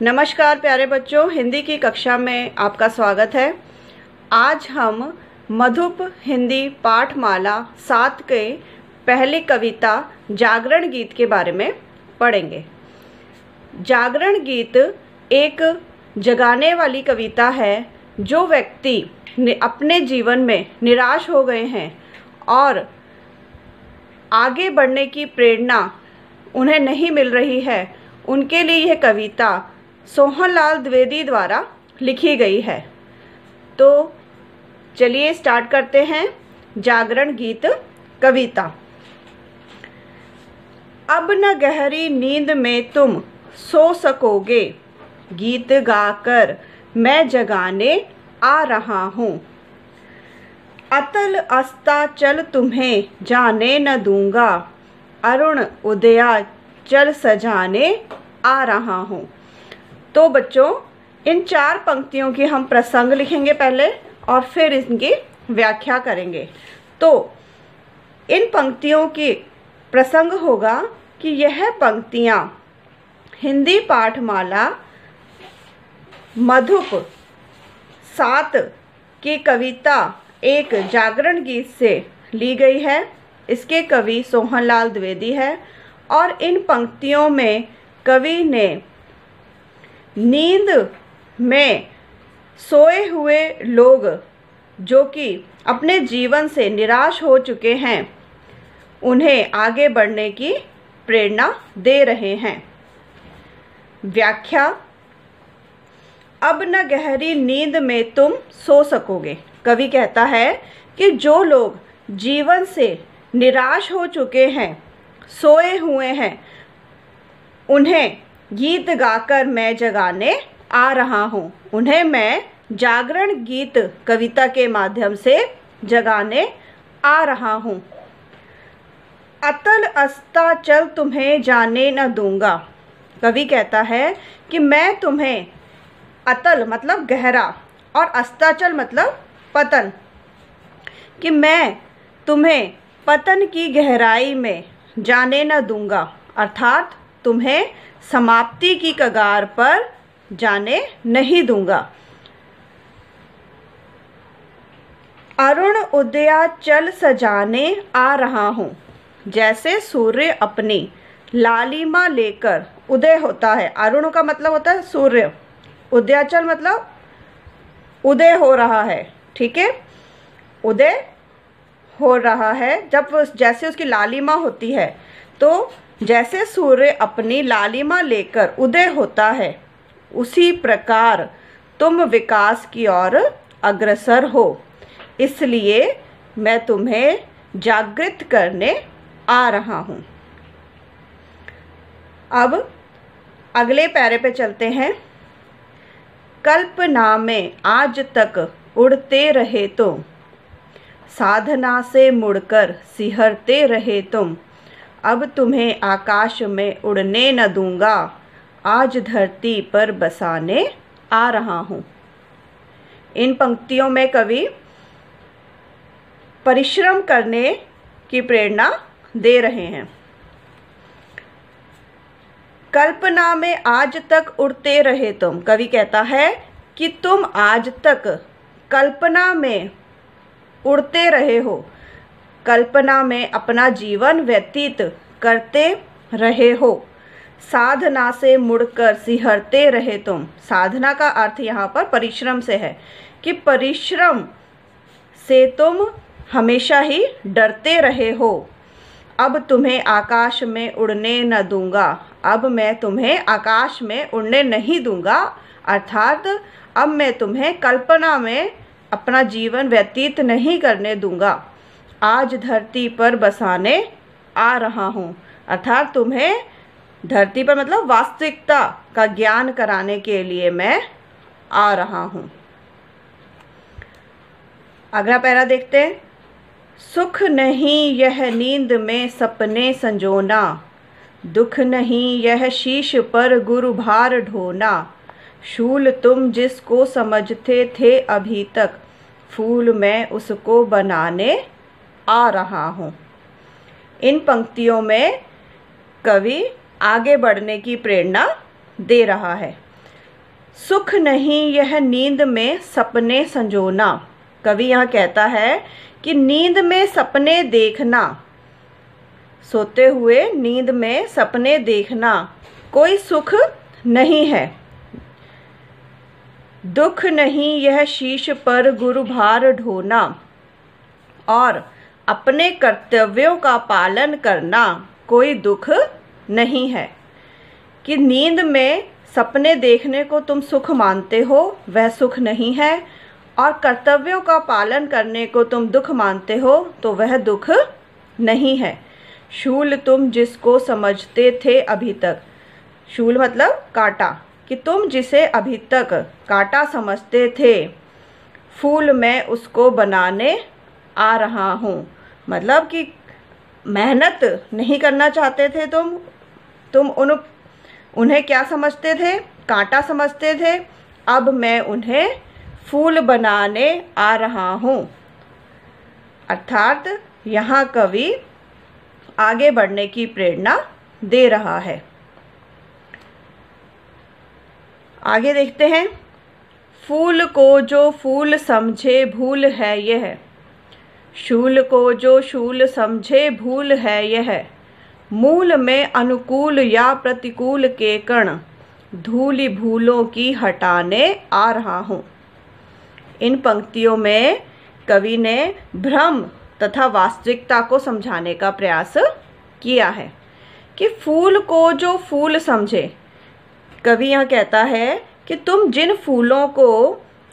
नमस्कार प्यारे बच्चों, हिंदी की कक्षा में आपका स्वागत है। आज हम मधुप हिंदी पाठमाला 7 के पहली कविता जागरण गीत के बारे में पढ़ेंगे। जागरण गीत एक जगाने वाली कविता है। जो व्यक्ति अपने जीवन में निराश हो गए हैं और आगे बढ़ने की प्रेरणा उन्हें नहीं मिल रही है, उनके लिए यह कविता सोहनलाल द्विवेदी द्वारा लिखी गई है। तो चलिए स्टार्ट करते हैं जागरण गीत कविता। अब न गहरी नींद में तुम सो सकोगे, गीत गाकर मैं जगाने आ रहा हूँ। अतल अस्ताचल तुम्हें जाने न दूंगा, अरुण उदयाचल सजाने आ रहा हूँ। तो बच्चों, इन 4 पंक्तियों की हम प्रसंग लिखेंगे पहले और फिर इनकी व्याख्या करेंगे। तो इन पंक्तियों की प्रसंग होगा कि यह पंक्तियाँ हिंदी पाठमाला मधुप 7 की कविता एक जागरण गीत से ली गई है। इसके कवि सोहनलाल द्विवेदी है और इन पंक्तियों में कवि ने नींद में सोए हुए लोग जो कि अपने जीवन से निराश हो चुके हैं, उन्हें आगे बढ़ने की प्रेरणा दे रहे हैं। व्याख्या। अब न गहरी नींद में तुम सो सकोगे। कवि कहता है कि जो लोग जीवन से निराश हो चुके हैं, सोए हुए हैं, उन्हें गीत गाकर मैं जगाने आ रहा हूँ। उन्हें मैं जागरण गीत कविता के माध्यम से जगाने आ रहा हूँ। अतल अस्ताचल तुम्हें जाने न दूंगा। कवि कहता है कि मैं तुम्हें, अतल मतलब गहरा और अस्ताचल मतलब पतन, कि मैं तुम्हें पतन की गहराई में जाने न दूंगा, अर्थात तुम्हें समाप्ति की कगार पर जाने नहीं दूंगा। अरुण उदयाचल सजाने आ रहा हूँ। जैसे सूर्य अपनी लालिमा लेकर उदय होता है। अरुण का मतलब होता है सूर्य, उदयाचल मतलब उदय हो रहा है। ठीक है, उदय हो रहा है जब जैसे उसकी लालिमा होती है, तो जैसे सूर्य अपनी लालिमा लेकर उदय होता है, उसी प्रकार तुम विकास की ओर अग्रसर हो। इसलिए मैं तुम्हें जागृत करने आ रहा हूँ। अब अगले पैरे पे चलते हैं। कल्पना में आज तक उड़ते रहे तुम, साधना से मुड़कर सिहरते रहे तुम। अब तुम्हें आकाश में उड़ने न दूंगा, आज धरती पर बसाने आ रहा हूँ। इन पंक्तियों में कवि परिश्रम करने की प्रेरणा दे रहे हैं। कल्पना में आज तक उड़ते रहे तुम। कवि कहता है कि तुम आज तक कल्पना में उड़ते रहे हो, कल्पना में अपना जीवन व्यतीत करते रहे हो। साधना से मुड़कर सिहरते रहे तुम। साधना का अर्थ यहाँ पर परिश्रम से है कि परिश्रम से तुम हमेशा ही डरते रहे हो। अब तुम्हें आकाश में उड़ने न दूंगा। अब मैं तुम्हें आकाश में उड़ने नहीं दूंगा, अर्थात अब मैं तुम्हें कल्पना में अपना जीवन व्यतीत नहीं करने दूंगा। आज धरती पर बसाने आ रहा हूँ, अर्थात तुम्हें धरती पर मतलब वास्तविकता का ज्ञान कराने के लिए मैं आ रहा हूँ। अगला पैरा देखते हैं। सुख नहीं यह नींद में सपने संजोना, दुख नहीं यह शीश पर गुरु भार ढोना। शूल तुम जिसको समझते थे अभी तक, फूल मैं उसको बनाने आ रहा हूँ। इन पंक्तियों में कवि आगे बढ़ने की प्रेरणा दे रहा है। सुख नहीं यह नींद में सपने संजोना। कवि यहाँ कहता है कि नींद में सपने देखना, सोते हुए नींद में सपने देखना कोई सुख नहीं है। दुख नहीं यह शीश पर गुरुभार ढोना, और अपने कर्तव्यों का पालन करना कोई दुख नहीं है। कि नींद में सपने देखने को तुम सुख मानते हो, वह सुख नहीं है, और कर्तव्यों का पालन करने को तुम दुख मानते हो, तो वह दुख नहीं है। शूल तुम जिसको समझते थे अभी तक, शूल मतलब कांटा, कि तुम जिसे अभी तक कांटा समझते थे, फूल मैं उसको बनाने आ रहा हूँ। मतलब कि मेहनत नहीं करना चाहते थे तुम उन्हें क्या समझते थे? कांटा समझते थे। अब मैं उन्हें फूल बनाने आ रहा हूँ। अर्थात यहाँ कवि आगे बढ़ने की प्रेरणा दे रहा है। आगे देखते हैं। फूल को जो फूल समझे भूल है यह, शूल को जो शूल समझे भूल है यह, मूल में अनुकूल या प्रतिकूल के कण धूलि भूलों की हटाने आ रहा हूँ। इन पंक्तियों में कवि ने भ्रम तथा वास्तविकता को समझाने का प्रयास किया है। कि फूल को जो फूल समझे, कवि यहाँ कहता है कि तुम जिन फूलों को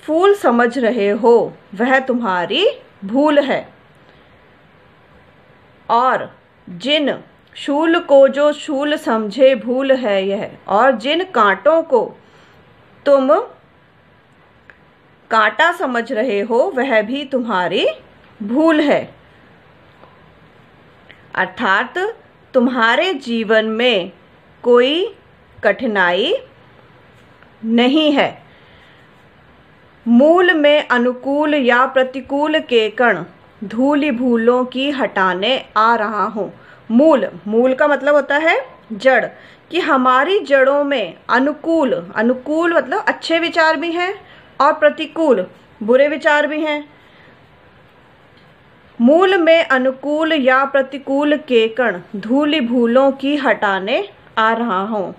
फूल समझ रहे हो वह तुम्हारी भूल है, और जिन शूल को जो शूल समझे भूल है यह, और जिन कांटों को तुम कांटा समझ रहे हो वह भी तुम्हारी भूल है। अर्थात तुम्हारे जीवन में कोई कठिनाई नहीं है। मूल में अनुकूल या प्रतिकूल के कण धूलि भूलों की हटाने आ रहा हूँ। मूल का मतलब होता है जड़, कि हमारी जड़ों में अनुकूल मतलब अच्छे विचार भी हैं और प्रतिकूल बुरे विचार भी हैं। मूल में अनुकूल या प्रतिकूल के कण धूलि भूलों की हटाने आ रहा हूँ।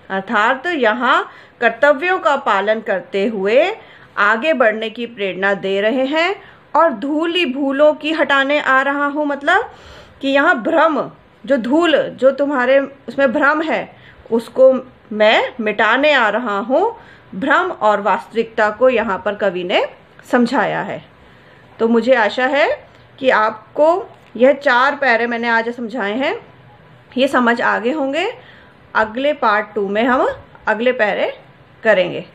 अर्थात यहाँ कर्तव्यों का पालन करते हुए आगे बढ़ने की प्रेरणा दे रहे हैं। और धूलि भूलों की हटाने आ रहा हूँ मतलब कि यहाँ भ्रम, जो धूल जो तुम्हारे उसमें भ्रम है उसको मैं मिटाने आ रहा हूँ। भ्रम और वास्तविकता को यहाँ पर कवि ने समझाया है। तो मुझे आशा है कि आपको यह 4 पैरे मैंने आज समझाए हैं ये समझ आ गए होंगे। अगले पार्ट 2 में हम अगले पैरे करेंगे।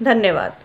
धन्यवाद।